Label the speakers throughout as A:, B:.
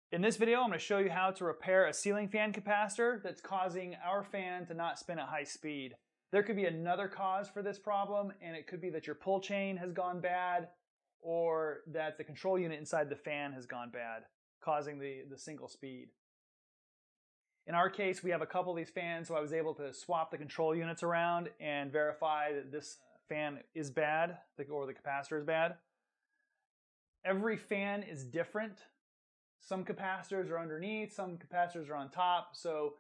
A: In this video, I'm going to show you how to repair a ceiling fan capacitor that's causing our fan to not spin at high speed. There could be another cause for this problem, and it could be that your pull chain has gone bad or that the control unit inside the fan has gone bad, causing the single speed. In our case, we have a couple of these fans, so I was able to swap the control units around and verify that this fan is bad, or the capacitor is bad. Every fan is different. Some capacitors are underneath, some capacitors are on top, so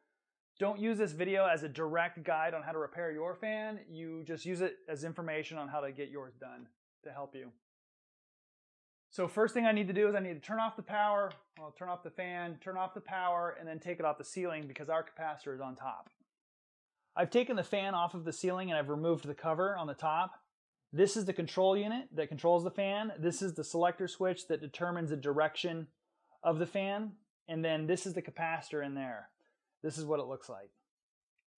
A: don't use this video as a direct guide on how to repair your fan. You just use it as information on how to get yours done to help you. So first thing I need to do is I need to turn off the power. I'll turn off the fan, turn off the power, and then take it off the ceiling because our capacitor is on top. I've taken the fan off of the ceiling and I've removed the cover on the top. This is the control unit that controls the fan. This is the selector switch that determines the direction of the fan. And then this is the capacitor in there. This is what it looks like.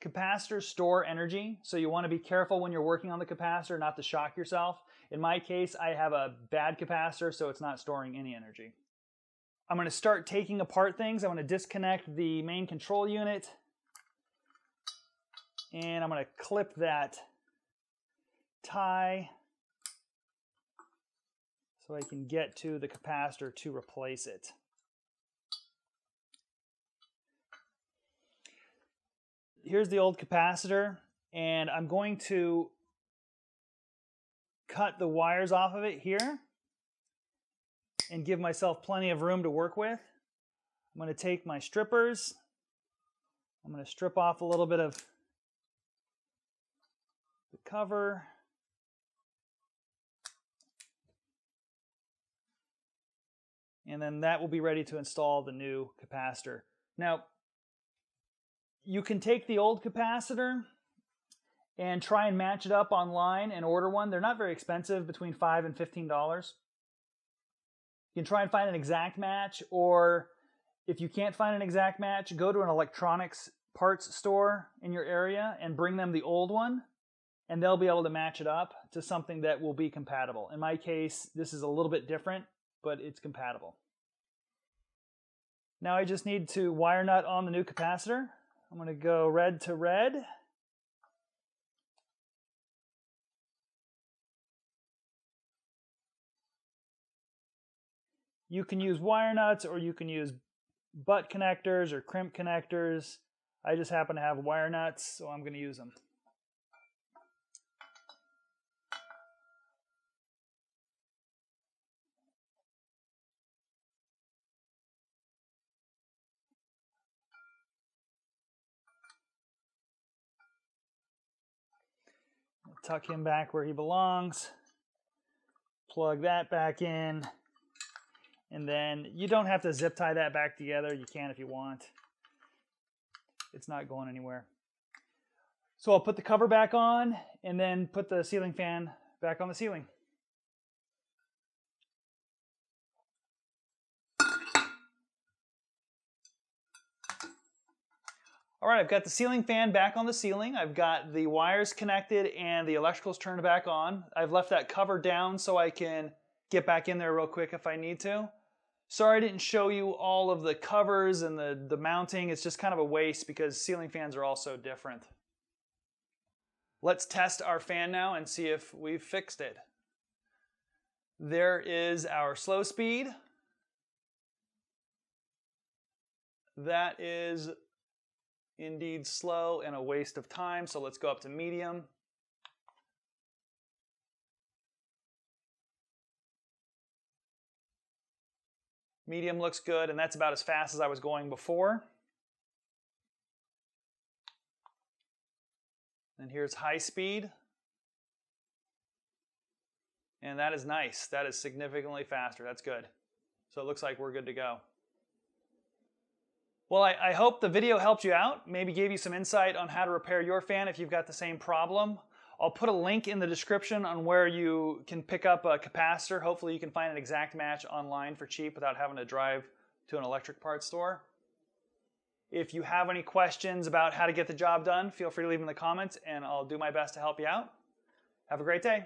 A: Capacitors store energy, so you want to be careful when you're working on the capacitor not to shock yourself. In my case, I have a bad capacitor, so it's not storing any energy. I'm going to start taking apart things. I'm going to disconnect the main control unit, and I'm going to clip that tie so I can get to the capacitor to replace it. Here's the old capacitor, and I'm going to cut the wires off of it here and give myself plenty of room to work with. I'm going to take my strippers. I'm going to strip off a little bit of the cover. And then that will be ready to install the new capacitor. Now, you can take the old capacitor and try and match it up online and order one. They're not very expensive, between $5 and $15. You can try and find an exact match, or if you can't find an exact match, go to an electronics parts store in your area and bring them the old one, and they'll be able to match it up to something that will be compatible. In my case, this is a little bit different, but it's compatible. Now I just need to wire nut on the new capacitor. I'm going to go red to red. You can use wire nuts or you can use butt connectors or crimp connectors. I just happen to have wire nuts, so I'm going to use them. Tuck him back where he belongs. Plug that back in. And then you don't have to zip tie that back together. You can if you want. It's not going anywhere. So I'll put the cover back on and then put the ceiling fan back on the ceiling. All right, I've got the ceiling fan back on the ceiling. I've got the wires connected and the electricals turned back on. I've left that cover down so I can get back in there real quick if I need to. Sorry I didn't show you all of the covers and the mounting. It's just kind of a waste because ceiling fans are all so different. Let's test our fan now and see if we've fixed it. There is our slow speed. That is indeed slow and a waste of time, so let's go up to medium. Medium looks good, and that's about as fast as I was going before. And here's high speed. And that is nice. That is significantly faster. That's good. So it looks like we're good to go. Well, I hope the video helped you out, maybe gave you some insight on how to repair your fan if you've got the same problem. I'll put a link in the description on where you can pick up a capacitor. Hopefully you can find an exact match online for cheap without having to drive to an electric parts store. If you have any questions about how to get the job done, feel free to leave them in the comments and I'll do my best to help you out. Have a great day.